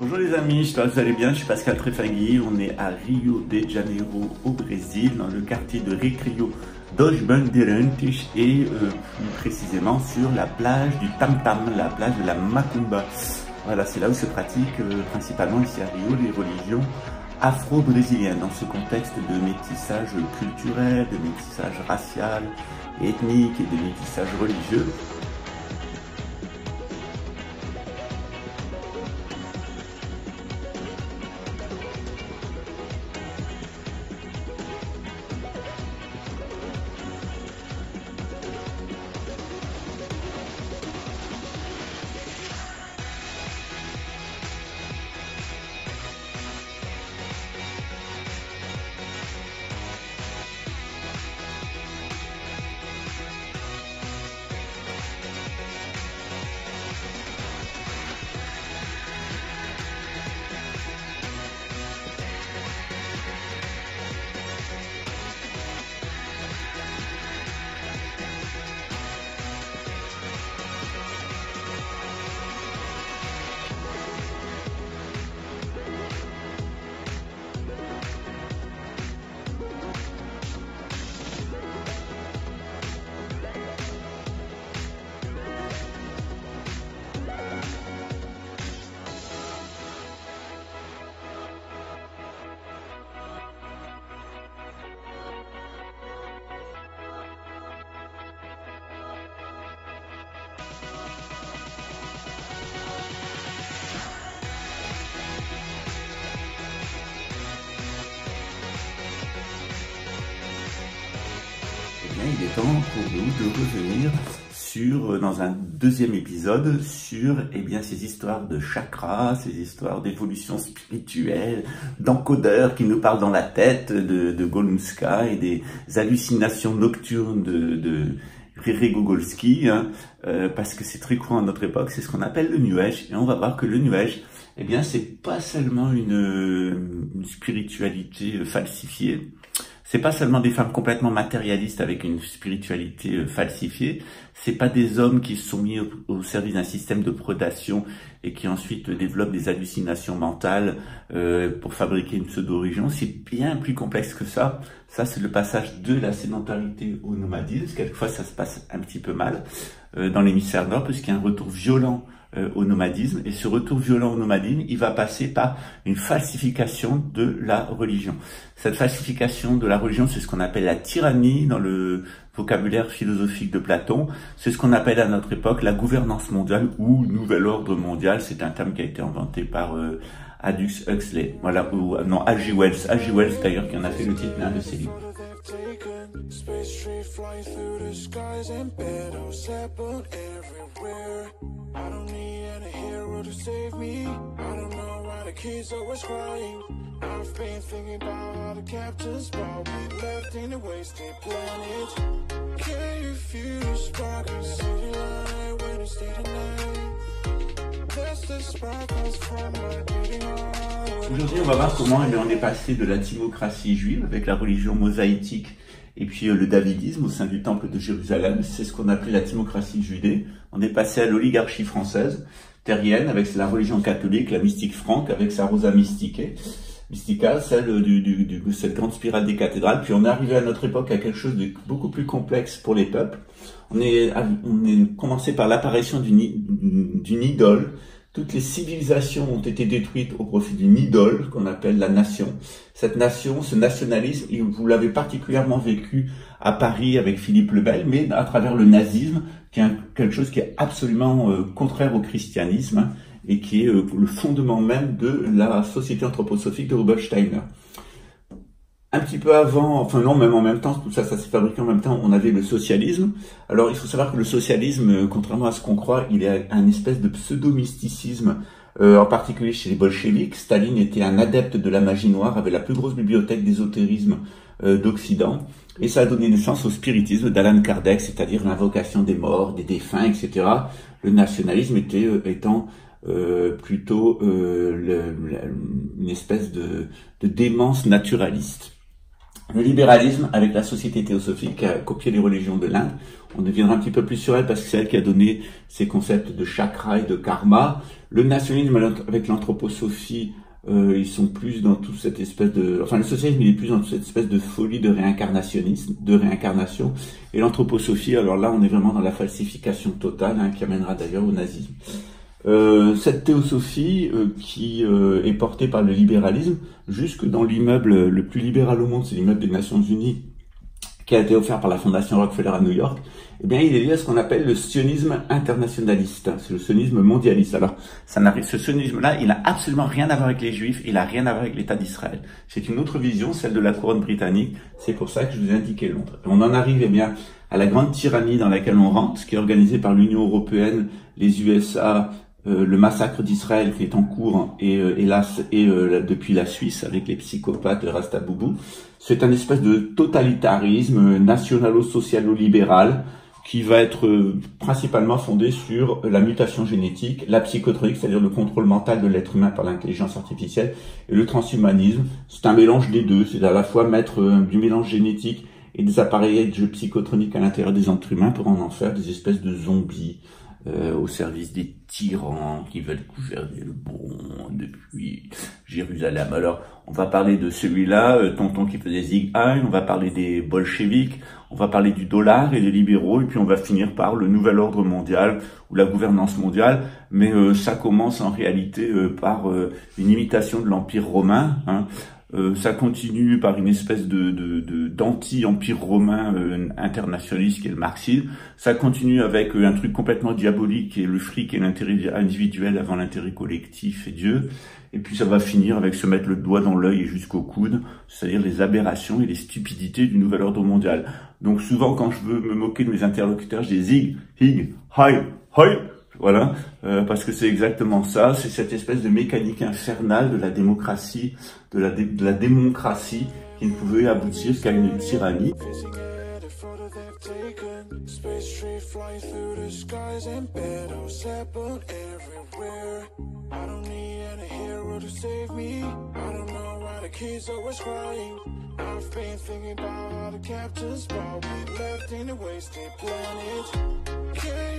Bonjour les amis, j'espère que vous allez bien, je suis Pascal Trefagui, on est à Rio de Janeiro au Brésil, dans le quartier de Recreio dos Bandeirantes et plus précisément sur la plage du Tam Tam, la plage de la Macumba. Voilà, c'est là où se pratiquent principalement ici à Rio les religions afro-brésiliennes, dans ce contexte de métissage culturel, de métissage racial, ethnique et de métissage religieux. Il est temps pour nous de revenir dans un deuxième épisode sur ces histoires de chakras, ces histoires d'évolution spirituelle, d'encodeurs qui nous parlent dans la tête de Goluska et des hallucinations nocturnes de Rere Gogolski, parce que c'est très courant à notre époque, c'est ce qu'on appelle le New Age, et on va voir que le New Age, c'est pas seulement une spiritualité falsifiée. C'est pas seulement des femmes complètement matérialistes avec une spiritualité falsifiée, c'est pas des hommes qui se sont mis au service d'un système de prédation et qui ensuite développent des hallucinations mentales pour fabriquer une pseudo-religion. C'est bien plus complexe que ça. Ça, c'est le passage de la sédentarité au nomadisme. Quelquefois, ça se passe un petit peu mal dans l'hémisphère nord, parce qu'il y a un retour violent au nomadisme, et ce retour violent au nomadisme, il va passer par une falsification de la religion. Cette falsification de la religion, c'est ce qu'on appelle la tyrannie dans le vocabulaire philosophique de Platon. C'est ce qu'on appelle à notre époque la gouvernance mondiale ou nouvel ordre mondial. C'est un terme qui a été inventé par Aldous Huxley. Voilà, ou non, H.G. Wells. H.G. Wells d'ailleurs qui en a fait le titre d'un de ses livres. Space tree flying through the skies and battles happen everywhere. I don't need any hero to save me. I don't know why the kids always crying. I've been thinking about how the captain's ball we left in a wasted planet. Can you feel the spark in city light when it's day to night? That's the sparkles from my beating heart. Aujourd'hui, on va voir comment on est passé de la timocratie juive avec la religion mosaïtique et puis le davidisme au sein du temple de Jérusalem. C'est ce qu'on appelait la timocratie judée. On est passé à l'oligarchie française, terrienne, avec la religion catholique, la mystique franque, avec sa Rosa Mystica, celle de cette grande spirale des cathédrales. Puis on est arrivé à notre époque à quelque chose de beaucoup plus complexe pour les peuples. On est commencé par l'apparition d'une idole. Toutes les civilisations ont été détruites au profit d'une idole qu'on appelle la nation. Cette nation, ce nationalisme, vous l'avez particulièrement vécu à Paris avec Philippe le Bel, mais à travers le nazisme, qui est quelque chose qui est absolument contraire au christianisme et qui est le fondement même de la société anthroposophique de Rudolf Steiner. Un petit peu avant, enfin non, même en même temps, tout ça, ça s'est fabriqué en même temps, on avait le socialisme. Alors il faut savoir que le socialisme, contrairement à ce qu'on croit, il est un espèce de pseudo-mysticisme, en particulier chez les bolcheviks. Staline était un adepte de la magie noire, avait la plus grosse bibliothèque d'ésotérisme d'Occident, et ça a donné naissance au spiritisme d'Alan Kardec, c'est-à-dire l'invocation des morts, des défunts, etc. Le nationalisme étant plutôt une espèce de démence naturaliste. Le libéralisme, avec la société théosophique, a copié les religions de l'Inde. On deviendra un petit peu plus sur elle parce que c'est elle qui a donné ces concepts de chakra et de karma. Le nationalisme avec l'anthroposophie, ils sont plus dans toute cette espèce de... Enfin, le socialisme, il est plus dans toute cette espèce de folie de réincarnation. Et l'anthroposophie, alors là, on est vraiment dans la falsification totale, hein, qui amènera d'ailleurs au nazisme. Cette théosophie qui est portée par le libéralisme, jusque dans l'immeuble le plus libéral au monde, c'est l'immeuble des Nations Unies, qui a été offert par la Fondation Rockefeller à New York, eh bien, il est lié à ce qu'on appelle le sionisme internationaliste. C'est le sionisme mondialiste. Alors, ce sionisme-là, il n'a absolument rien à voir avec les Juifs, il n'a rien à voir avec l'État d'Israël. C'est une autre vision, celle de la couronne britannique. C'est pour ça que je vous ai indiqué Londres. On en arrive, eh bien, à la grande tyrannie dans laquelle on rentre, qui est organisée par l'Union européenne, les USA, le massacre d'Israël qui est en cours, et hélas, depuis la Suisse avec les psychopathes Rastaboubou. C'est un espèce de totalitarisme nationalo-socialo-libéral qui va être principalement fondé sur la mutation génétique, la psychotronique, c'est-à-dire le contrôle mental de l'être humain par l'intelligence artificielle, et le transhumanisme. C'est un mélange des deux, c'est à la fois mettre du mélange génétique et des appareillages psychotroniques à l'intérieur des êtres humains pour en faire des espèces de zombies au service des tyrans qui veulent gouverner le monde depuis Jérusalem. Alors, on va parler de celui-là, tonton qui faisait Zig Heil, on va parler des bolcheviks, on va parler du dollar et des libéraux, et puis on va finir par le nouvel ordre mondial ou la gouvernance mondiale, mais ça commence en réalité par une imitation de l'Empire romain, hein. Ça continue par une espèce d'anti-empire romain internationaliste qui est le marxisme. Ça continue avec un truc complètement diabolique qui est le fric et l'intérêt individuel avant l'intérêt collectif et Dieu. Et puis ça va finir avec se mettre le doigt dans l'œil et jusqu'au coude, c'est-à-dire les aberrations et les stupidités du nouvel ordre mondial. Donc souvent quand je veux me moquer de mes interlocuteurs, je dis zig, hig, hi, hi. Voilà, parce que c'est exactement ça, c'est cette espèce de mécanique infernale de la démocratie, de la démocratie qui ne pouvait aboutir qu'à une tyrannie.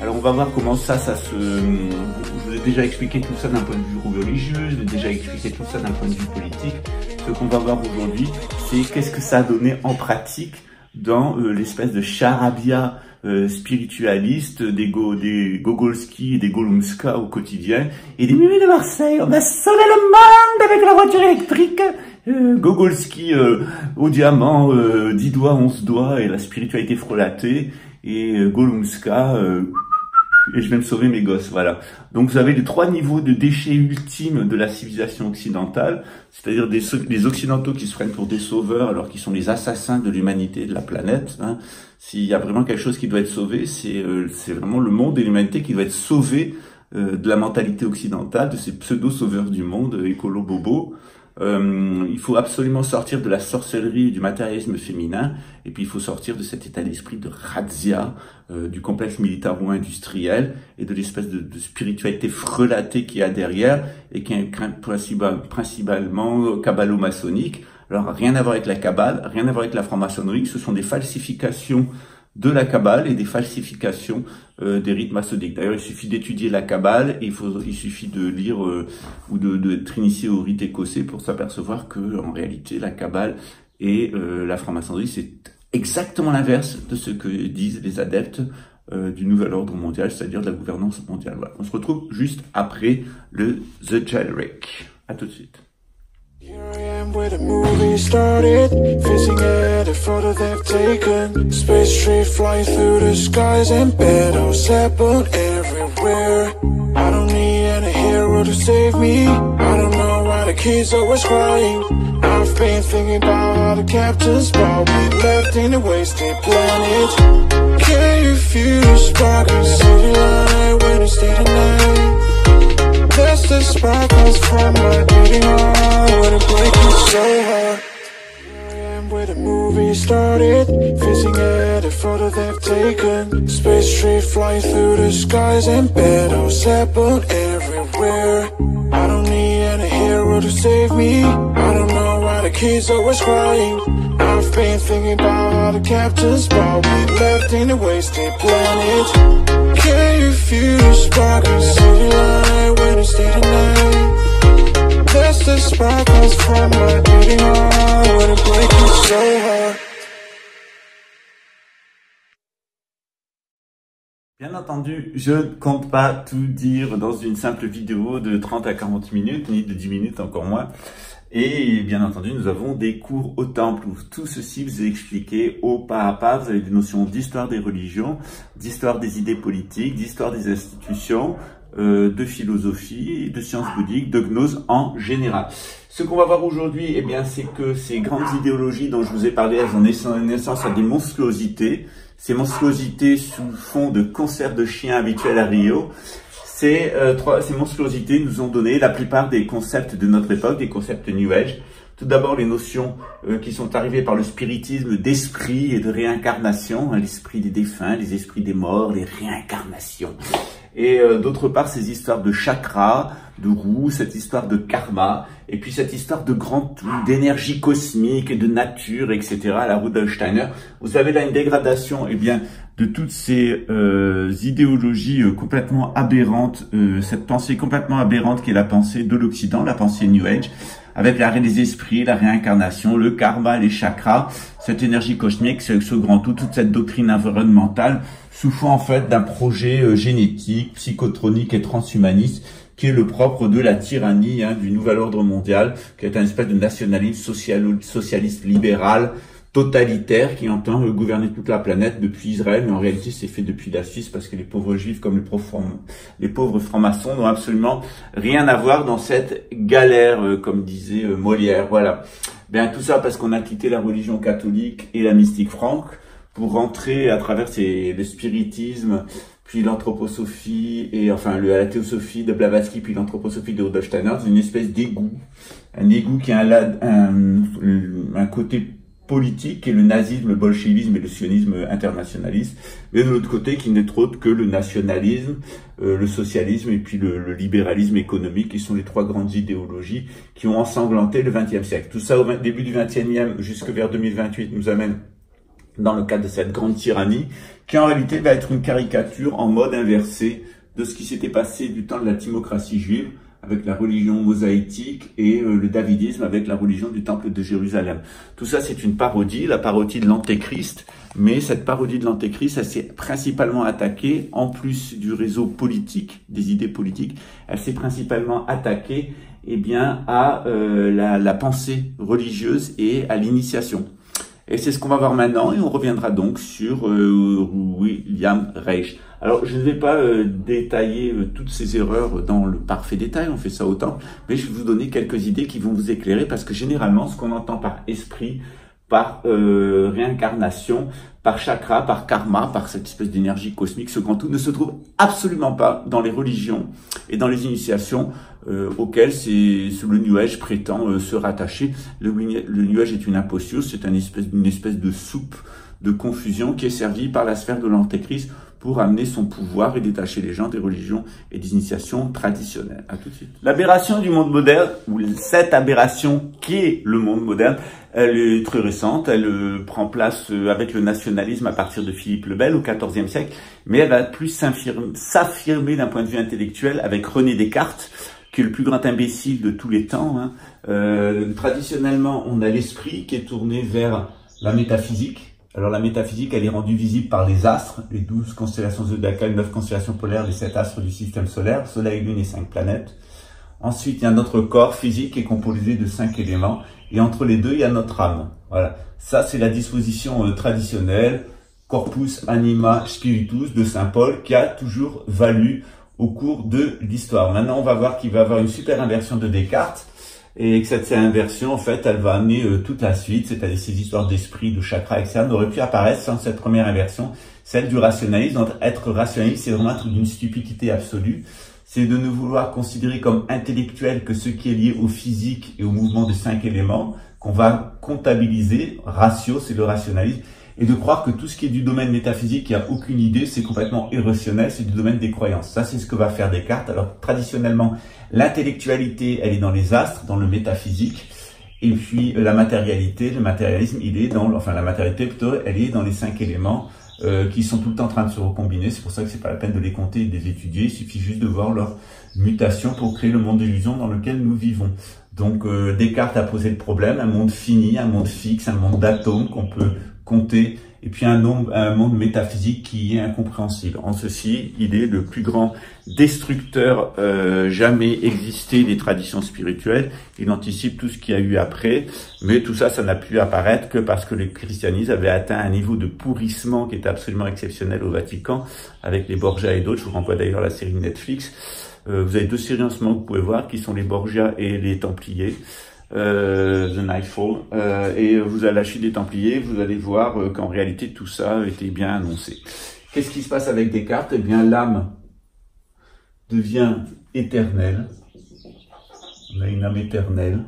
Alors on va voir comment ça se... Je vous ai déjà expliqué tout ça d'un point de vue religieux, je vous ai déjà expliqué tout ça d'un point de vue politique. Ce qu'on va voir aujourd'hui, c'est qu'est-ce que ça a donné en pratique dans l'espèce de charabia spiritualiste des Gogolski et des Golumska au quotidien, et des Mimi de Marseille, on va sauver le monde avec la voiture électrique. Gogolski au diamant, 10 doigts, 11 doigts, et la spiritualité frelatée, et Golumska, et je vais me sauver mes gosses, voilà. Donc vous avez les 3 niveaux de déchets ultimes de la civilisation occidentale, c'est-à-dire des occidentaux qui se prennent pour des sauveurs alors qu'ils sont les assassins de l'humanité et de la planète, hein. S'il y a vraiment quelque chose qui doit être sauvé, c'est vraiment le monde et l'humanité qui doit être sauvé de la mentalité occidentale, de ces pseudo-sauveurs du monde, écolo-bobo. Il faut absolument sortir de la sorcellerie et du matérialisme féminin, et puis il faut sortir de cet état d'esprit de razzia, du complexe militaro-industriel et de l'espèce de spiritualité frelatée qu'il y a derrière, et qui est principalement kabbalo-maçonnique. Alors rien à voir avec la Kabbale, rien à voir avec la franc-maçonnerie, ce sont des falsifications de la Kabbale et des falsifications des rites maçonniques. D'ailleurs, il suffit d'étudier la Kabbale et il suffit de lire ou d'être initié au rite écossais pour s'apercevoir que en réalité la Kabbale et la franc-maçonnerie, c'est exactement l'inverse de ce que disent les adeptes du nouvel ordre mondial, c'est-à-dire de la gouvernance mondiale. Voilà. On se retrouve juste après le The Jailbreak. À tout de suite. Where the movie started, facing at a photo they've taken. Space tree flying through the skies and battles happen everywhere. I don't need any hero to save me. I don't know why the kids always crying. I've been thinking about how the captain's ball we left in a wasted planet. Can you feel the spark in city light when it's day to night? That's the sparkles from my beating heart when it breaks so hard. Here I am where the movie started, facing at a photo they've taken. Space tree flying through the skies and battles happen everywhere. I don't need any hero to save me. I don't know why the kids always crying. I've been thinking about how the captors brought we left in a wasted planet. Can you feel the spark in city light when it's day to night? That's the spark comes from my beating heart when it breaks so hard. Bien entendu, je ne compte pas tout dire dans une simple vidéo de 30 à 40 minutes, ni de 10 minutes encore moins. Et bien entendu, nous avons des cours au temple où tout ceci vous est expliqué au pas à pas. Vous avez des notions d'histoire des religions, d'histoire des idées politiques, d'histoire des institutions, de philosophie, de sciences bouddhiques, de gnose en général. Ce qu'on va voir aujourd'hui, eh bien, c'est que ces grandes idéologies dont je vous ai parlé, elles ont naissance à des monstruosités. Ces monstruosités sous fond de concert de chiens habituels à Rio. Ces monstruosités nous ont donné la plupart des concepts de notre époque, des concepts New Age. Tout d'abord, les notions qui sont arrivées par le spiritisme d'esprit et de réincarnation, hein, l'esprit des défunts, les esprits des morts, les réincarnations. Et d'autre part, ces histoires de chakras, de roues, cette histoire de karma, et puis cette histoire de grand tout, d'énergie cosmique, de nature, etc. à la Rudolf Steiner. Vous avez là une dégradation, eh bien, de toutes ces idéologies complètement aberrantes, cette pensée complètement aberrante qui est la pensée de l'Occident, la pensée New Age, avec l'arrêt des esprits, la réincarnation, le karma, les chakras, cette énergie cosmique, ce grand tout, toute cette doctrine environnementale, sous fond en fait d'un projet génétique, psychotronique et transhumaniste, qui est le propre de la tyrannie, hein, du nouvel ordre mondial, qui est un espèce de nationalisme socialiste libéral, totalitaire, qui entend gouverner toute la planète depuis Israël, mais en réalité c'est fait depuis la Suisse, parce que les pauvres juifs comme les pauvres francs-maçons n'ont absolument rien à voir dans cette galère, comme disait Molière. Voilà. Bien, tout ça parce qu'on a quitté la religion catholique et la mystique franque pour rentrer à travers le spiritisme, puis l'anthroposophie, et enfin la théosophie de Blavatsky, puis l'anthroposophie de Rudolf Steiner, c'est une espèce d'égout. Un égout qui a un côté politique, qui est le nazisme, le bolchevisme et le sionisme internationaliste, mais de l'autre côté qui n'est autre que le nationalisme, le socialisme et puis le libéralisme économique, qui sont les trois grandes idéologies qui ont ensanglanté le XXe siècle. Tout ça au début du XXe jusque vers 2028 nous amène dans le cadre de cette grande tyrannie, qui en réalité va être une caricature en mode inversé de ce qui s'était passé du temps de la timocratie juive, avec la religion mosaïtique, et le davidisme avec la religion du temple de Jérusalem. Tout ça, c'est une parodie, la parodie de l'antéchrist, mais cette parodie de l'antéchrist, elle s'est principalement attaquée, en plus du réseau politique, des idées politiques, elle s'est principalement attaquée, eh bien, à la pensée religieuse et à l'initiation. Et c'est ce qu'on va voir maintenant, et on reviendra donc sur William Reich. Alors, je ne vais pas détailler toutes ces erreurs dans le parfait détail, on fait ça autant, mais je vais vous donner quelques idées qui vont vous éclairer, parce que généralement, ce qu'on entend par esprit, par réincarnation, par chakra, par karma, par cette espèce d'énergie cosmique, ce grand tout ne se trouve absolument pas dans les religions et dans les initiations auxquelles le New Age prétend se rattacher. Le New Age est une imposture, c'est une espèce de soupe de confusion qui est servie par la sphère de l'antéchrist pour amener son pouvoir et détacher les gens des religions et des initiations traditionnelles. À tout de suite. L'aberration du monde moderne, ou cette aberration qui est le monde moderne, elle est très récente, elle prend place avec le nationalisme à partir de Philippe le Bel au XIVe siècle, mais elle va plus s'affirmer d'un point de vue intellectuel avec René Descartes, qui est le plus grand imbécile de tous les temps. Hein. Traditionnellement, on a l'esprit qui est tourné vers la métaphysique. Alors la métaphysique, elle est rendue visible par les astres, les 12 constellations zodiacales, 9 constellations polaires, les 7 astres du système solaire, Soleil, Lune et 5 planètes. Ensuite, il y a notre corps physique qui est composé de 5 éléments. Et entre les deux, il y a notre âme. Voilà. Ça, c'est la disposition traditionnelle, corpus anima spiritus de Saint Paul, qui a toujours valu au cours de l'histoire. Maintenant, on va voir qu'il va y avoir une super inversion de Descartes. Et que cette inversion, en fait, elle va amener toute la suite, c'est-à-dire ces histoires d'esprit, de chakra, etc., n'auraient pu apparaître sans cette première inversion, celle du rationalisme. Donc, être rationaliste, c'est vraiment être d'une stupidité absolue. C'est de ne vouloir considérer comme intellectuel que ce qui est lié au physique et au mouvement des 5 éléments, qu'on va comptabiliser. Ratio, c'est le rationalisme. Et de croire que tout ce qui est du domaine métaphysique, qui a aucune idée, c'est complètement irrationnel, c'est du domaine des croyances. Ça, c'est ce que va faire Descartes. Alors, traditionnellement, l'intellectualité, elle est dans les astres, dans le métaphysique. Et puis la matérialité, le matérialisme, il est dans, enfin la matérialité plutôt, elle est dans les 5 éléments qui sont tout le temps en train de se recombiner. C'est pour ça que c'est pas la peine de les compter et de les étudier. Il suffit juste de voir leur mutation pour créer le monde d'illusion dans lequel nous vivons. Donc Descartes a posé le problème, un monde fini, un monde fixe, un monde d'atomes qu'on peut compter, et puis un monde métaphysique qui est incompréhensible. En ceci, il est le plus grand destructeur jamais existé des traditions spirituelles. Il anticipe tout ce qu'il y a eu après, mais tout ça, ça n'a pu apparaître que parce que le christianisme avait atteint un niveau de pourrissement qui était absolument exceptionnel au Vatican, avec les Borgia et d'autres. Je vous renvoie d'ailleurs à la série Netflix. Vous avez 2 séries en ce moment que vous pouvez voir, qui sont les Borgia et les Templiers. The Nightfall, et vous allez la chute des Templiers, vous allez voir qu'en réalité tout ça était bien annoncé. Qu'est-ce qui se passe avec Descartes? Eh bien, l'âme devient éternelle. On a une âme éternelle.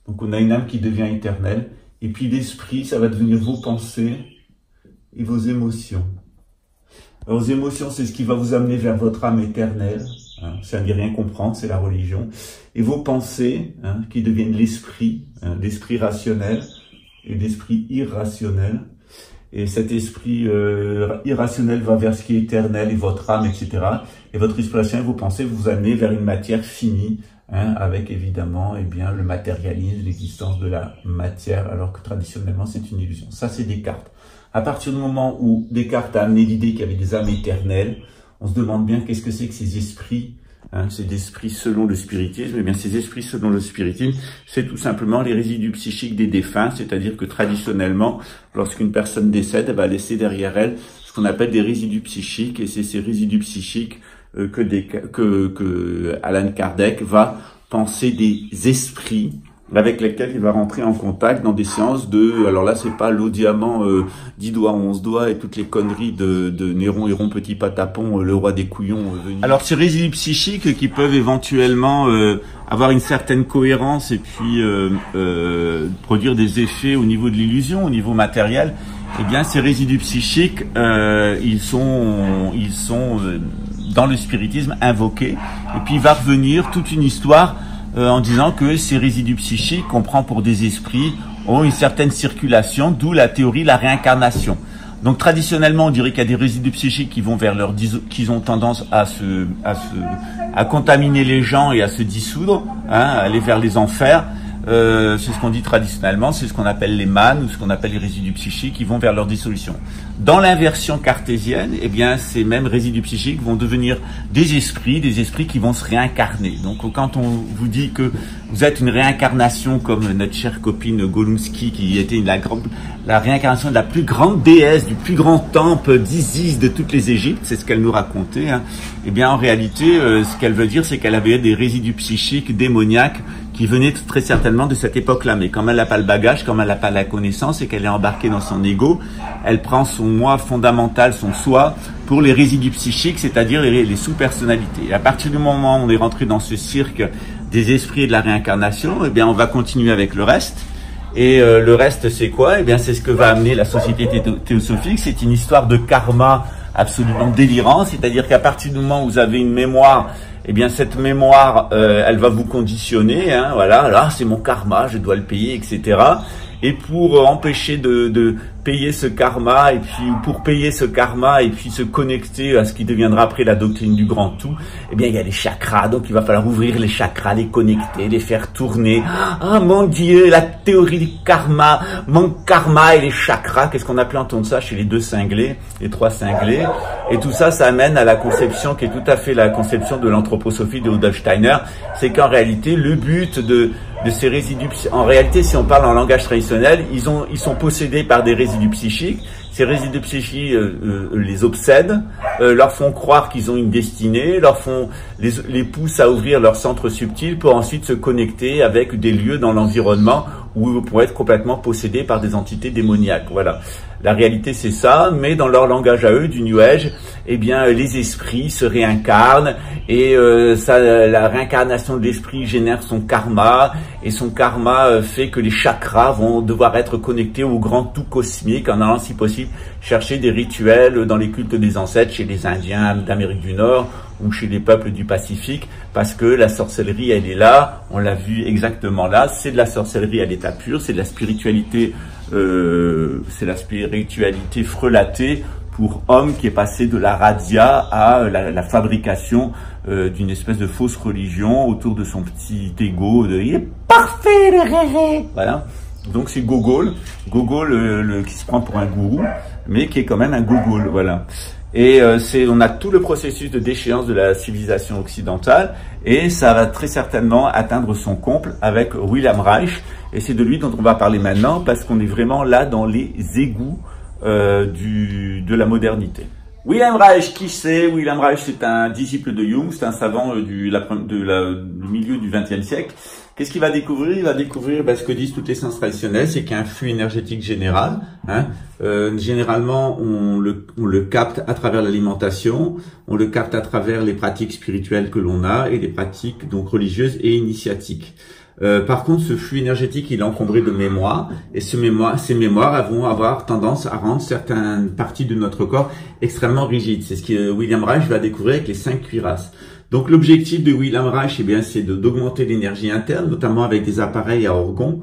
Donc on a une âme qui devient éternelle. Et puis l'esprit, ça va devenir vos pensées et vos émotions. Alors, vos émotions, c'est ce qui va vous amener vers votre âme éternelle. Ça ne dit rien comprendre, c'est la religion. Et vos pensées, qui deviennent l'esprit, l'esprit rationnel et l'esprit irrationnel. Et cet esprit irrationnel va vers ce qui est éternel et votre âme, etc. Et votre esprit rationnel, vos pensées, vous amenez vers une matière finie, avec évidemment, eh bien, le matérialisme, l'existence de la matière, alors que traditionnellement, c'est une illusion. Ça, c'est Descartes. À partir du moment où Descartes a amené l'idée qu'il y avait des âmes éternelles, on se demande bien qu'est-ce que c'est que ces esprits, ces esprits selon le spiritisme. Eh bien, ces esprits selon le spiritisme, c'est tout simplement les résidus psychiques des défunts, c'est-à-dire que traditionnellement, lorsqu'une personne décède, elle va laisser derrière elle ce qu'on appelle des résidus psychiques, et c'est ces résidus psychiques que Allan Kardec va penser des esprits avec lesquels il va rentrer en contact dans des séances de, alors là c'est pas l'eau diamant 10 doigts 11 doigts et toutes les conneries de Néron, Héron, Petit Patapon, le roi des couillons. Alors ces résidus psychiques qui peuvent éventuellement avoir une certaine cohérence et puis produire des effets au niveau de l'illusion, au niveau matériel, eh bien ces résidus psychiques ils sont dans le spiritisme invoqués, et puis il va revenir toute une histoire en disant que ces résidus psychiques qu'on prend pour des esprits ont une certaine circulation, d'où la théorie de la réincarnation. Donc traditionnellement, on dirait qu'il y a des résidus psychiques qui vont vers qui ont tendance à contaminer les gens et à se dissoudre, à aller vers les enfers. C'est ce qu'on dit traditionnellement, c'est ce qu'on appelle les mânes ou ce qu'on appelle les résidus psychiques qui vont vers leur dissolution. Dans l'inversion cartésienne, eh bien, ces mêmes résidus psychiques vont devenir des esprits qui vont se réincarner. Donc, quand on vous dit que vous êtes une réincarnation comme notre chère copine Golumski, qui était la réincarnation de la plus grande déesse, du plus grand temple d'Isis de toutes les Égyptes, c'est ce qu'elle nous racontait, eh bien, en réalité, ce qu'elle veut dire, c'est qu'elle avait des résidus psychiques démoniaques qui venaient très certainement de cette époque-là. Mais comme elle n'a pas le bagage, comme elle n'a pas la connaissance et qu'elle est embarquée dans son ego, elle prend son moi fondamental, son soi, pour les résidus psychiques, c'est-à-dire les sous-personnalités. Et à partir du moment où on est rentré dans ce cirque des esprits et de la réincarnation, eh bien, on va continuer avec le reste. Et le reste, c'est quoi? Eh bien, c'est ce que va amener la société théosophique. C'est une histoire de karma absolument délirant, c'est-à-dire qu'à partir du moment où vous avez une mémoire, eh bien cette mémoire, elle va vous conditionner, voilà, là c'est mon karma, je dois le payer, etc. Et pour empêcher de payer ce karma, et puis pour payer ce karma, et puis se connecter à ce qui deviendra après la doctrine du grand tout, eh bien il y a les chakras, donc il va falloir ouvrir les chakras, les connecter, les faire tourner. Ah mon Dieu, la théorie du karma, mon karma et les chakras, qu'est-ce qu'on a pu entendre ça chez les 2 cinglés, les 3 cinglés, et tout ça, ça amène à la conception qui est tout à fait la conception de l'anthroposophie de Rudolf Steiner, c'est qu'en réalité, le but de ces résidus, en réalité, si on parle en langage traditionnel, ils sont possédés par des résidus psychiques. Ces résidus psychiques les obsèdent, leur font croire qu'ils ont une destinée, les poussent à ouvrir leur centre subtil pour ensuite se connecter avec des lieux dans l'environnement où ils pourraient être complètement possédés par des entités démoniaques. Voilà. La réalité, c'est ça, mais dans leur langage à eux, du New Age, eh bien, les esprits se réincarnent et la réincarnation de l'esprit génère son karma et son karma fait que les chakras vont devoir être connectés au grand tout cosmique en allant, si possible, chercher des rituels dans les cultes des ancêtres chez les Indiens d'Amérique du Nord ou chez les peuples du Pacifique, parce que la sorcellerie, elle est là, on l'a vu exactement là, c'est de la sorcellerie à l'état pur, c'est de la spiritualité frelatée pour homme qui est passé de la radia à la fabrication d'une espèce de fausse religion autour de son petit ego de il est parfait le rêve. Voilà. Donc c'est Gogol qui se prend pour un gourou, mais qui est quand même un Gogol, voilà. Et on a tout le processus de déchéance de la civilisation occidentale, et ça va très certainement atteindre son comble avec William Reich, et c'est de lui dont on va parler maintenant, parce qu'on est vraiment là dans les égouts de la modernité. William Reich, qui c'est? William Reich, c'est un disciple de Jung, c'est un savant du milieu du XXe siècle. Qu'est-ce qu'il va découvrir? Il va découvrir ce que disent toutes les sciences traditionnelles, c'est qu'il y a un flux énergétique général. Généralement, on le capte à travers l'alimentation, on le capte à travers les pratiques spirituelles que l'on a et les pratiques donc religieuses et initiatiques. Par contre, ce flux énergétique, il est encombré de mémoire, et ces mémoires elles vont avoir tendance à rendre certaines parties de notre corps extrêmement rigides. C'est ce que William Reich va découvrir avec les 5 cuirasses. Donc l'objectif de William Reich, eh bien, c'est d'augmenter l'énergie interne, notamment avec des appareils à orgons,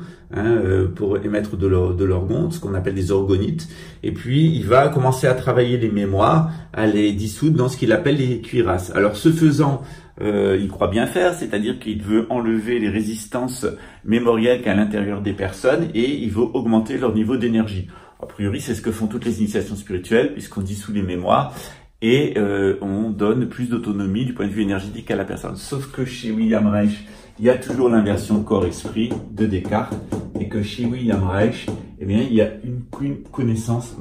pour émettre de l'orgon, ce qu'on appelle des orgonites. Et puis, il va commencer à travailler les mémoires, à les dissoudre dans ce qu'il appelle les cuirasses. Alors, ce faisant, il croit bien faire, c'est-à-dire qu'il veut enlever les résistances mémorielles qu'à l'intérieur des personnes et il veut augmenter leur niveau d'énergie. A priori, c'est ce que font toutes les initiations spirituelles, puisqu'on dissout les mémoires et on donne plus d'autonomie du point de vue énergétique à la personne. Sauf que chez William Reich, il y a toujours l'inversion corps-esprit de Descartes, et que chez William Reich, eh bien, il y a une connaissance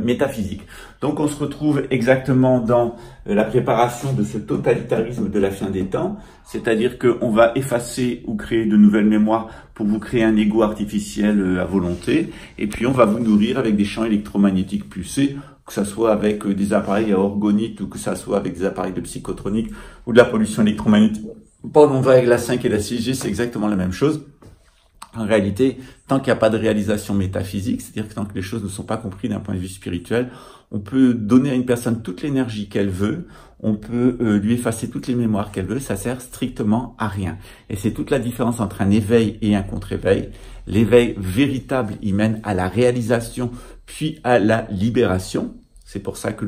métaphysique. Donc on se retrouve exactement dans la préparation de ce totalitarisme de la fin des temps, c'est-à-dire qu'on va effacer ou créer de nouvelles mémoires pour vous créer un ego artificiel à volonté, et puis on va vous nourrir avec des champs électromagnétiques pulsés, que ça soit avec des appareils à orgonite ou que ça soit avec des appareils de psychotronique ou de la pollution électromagnétique. Pendant on va avec la 5 et la 6G, c'est exactement la même chose. En réalité, tant qu'il n'y a pas de réalisation métaphysique, c'est-à-dire que tant que les choses ne sont pas comprises d'un point de vue spirituel, on peut donner à une personne toute l'énergie qu'elle veut, on peut lui effacer toutes les mémoires qu'elle veut, ça sert strictement à rien. Et c'est toute la différence entre un éveil et un contre-éveil. L'éveil véritable, il mène à la réalisation, puis à la libération. C'est pour ça que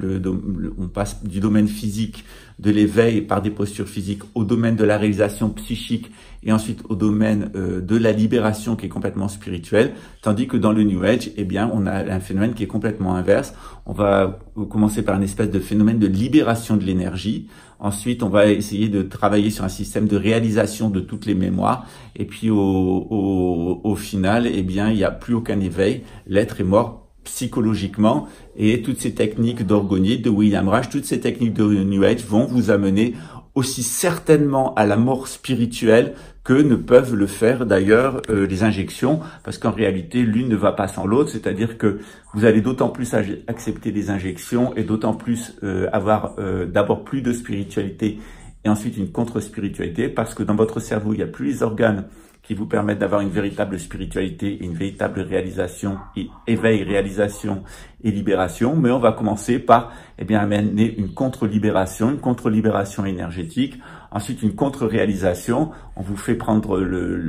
on passe du domaine physique, de l'éveil par des postures physiques, au domaine de la réalisation psychique et ensuite au domaine de la libération qui est complètement spirituelle. Tandis que dans le New Age, eh bien, on a un phénomène qui est complètement inverse. On va commencer par une espèce de phénomène de libération de l'énergie. Ensuite, on va essayer de travailler sur un système de réalisation de toutes les mémoires. Et puis, au final, eh bien, il n'y a plus aucun éveil. L'être est mort psychologiquement, et toutes ces techniques d'orgonite, de William Reich, toutes ces techniques de New Age vont vous amener aussi certainement à la mort spirituelle que ne peuvent le faire d'ailleurs les injections, parce qu'en réalité l'une ne va pas sans l'autre, c'est-à-dire que vous allez d'autant plus accepter les injections et d'autant plus avoir d'abord plus de spiritualité et ensuite une contre-spiritualité, parce que dans votre cerveau il n'y a plus les organes qui vous permettent d'avoir une véritable spiritualité et une véritable réalisation, éveil, réalisation et libération. Mais on va commencer par, eh bien, amener une contre-libération énergétique. Ensuite, une contre-réalisation. On vous fait prendre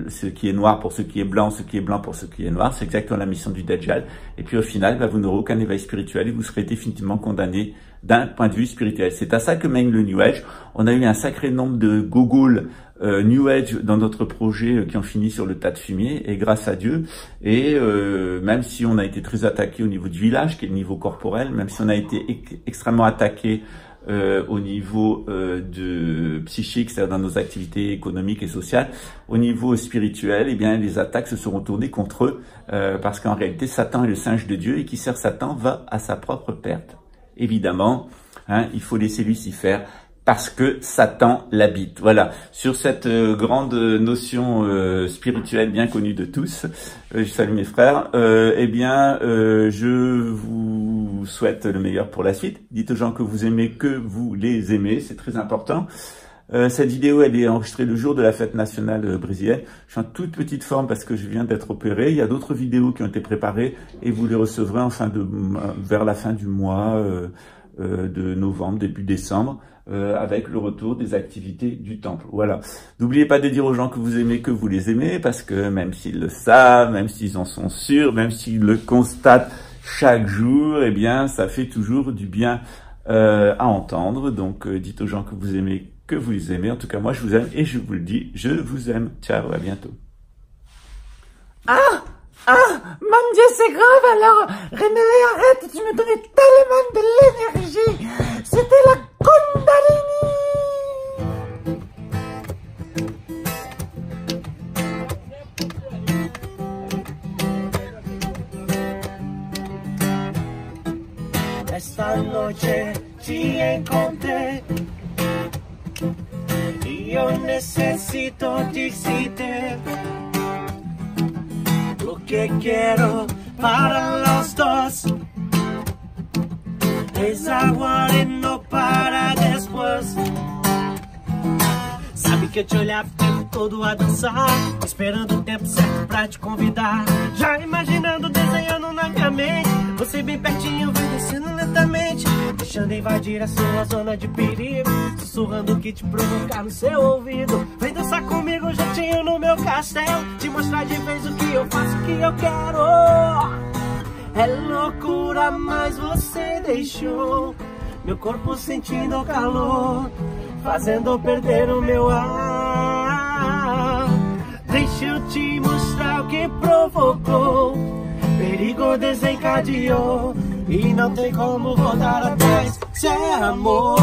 ce qui est noir pour ce qui est blanc, ce qui est blanc pour ce qui est noir. C'est exactement la mission du Dajjal. Et puis, au final, vous n'aurez aucun éveil spirituel et vous serez définitivement condamné d'un point de vue spirituel. C'est à ça que mène le New Age. On a eu un sacré nombre de gogoles New Age dans notre projet qui ont fini sur le tas de fumier, et grâce à Dieu, et même si on a été très attaqué au niveau du village, qui est le niveau corporel, même si on a été extrêmement attaqué au niveau de psychique, c'est-à-dire dans nos activités économiques et sociales, au niveau spirituel, eh bien les attaques se seront tournées contre eux, parce qu'en réalité Satan est le singe de Dieu, et qui sert Satan va à sa propre perte. Évidemment, il faut laisser Lucifer parce que Satan l'habite. Voilà, sur cette grande notion spirituelle bien connue de tous, je salue mes frères, je vous souhaite le meilleur pour la suite. Dites aux gens que vous aimez, que vous les aimez, c'est très important. Cette vidéo, elle est enregistrée le jour de la fête nationale brésilienne. Je suis en toute petite forme parce que je viens d'être opéré. Il y a d'autres vidéos qui ont été préparées et vous les recevrez vers la fin du mois de novembre, début décembre, avec le retour des activités du temple. Voilà. N'oubliez pas de dire aux gens que vous aimez, que vous les aimez, parce que même s'ils le savent, même s'ils en sont sûrs, même s'ils le constatent chaque jour, eh bien, ça fait toujours du bien à entendre. Donc, dites aux gens que vous aimez, que vous les aimez. En tout cas, moi, je vous aime et je vous le dis, je vous aime. Ciao, à bientôt. Ah, mon Dieu, c'est grave alors. René, arrête, tu me donnais tellement de l'énergie. C'était la Kundalini. Esta noche te encontré y yo necesito decirte lo que quiero para los dos es agua y no para después. Sabe que eu te olhava o tempo todo a dançar, esperando o tempo certo pra te convidar. Já imaginando, desenhando na minha mente, você bem pertinho, vai descendo lentamente, deixando invadir a sua zona de perigo, sussurrando o que te provocar no seu ouvido. Vem dançar comigo, juntinho no meu castelo, te mostrar de vez o que eu faço, o que eu quero. É loucura, mas você deixou meu corpo sentindo o calor, fazendo eu perder o meu ar. Deixa eu te mostrar o que provocou, perigo desencadeou e não tem como voltar atrás. Se é amor.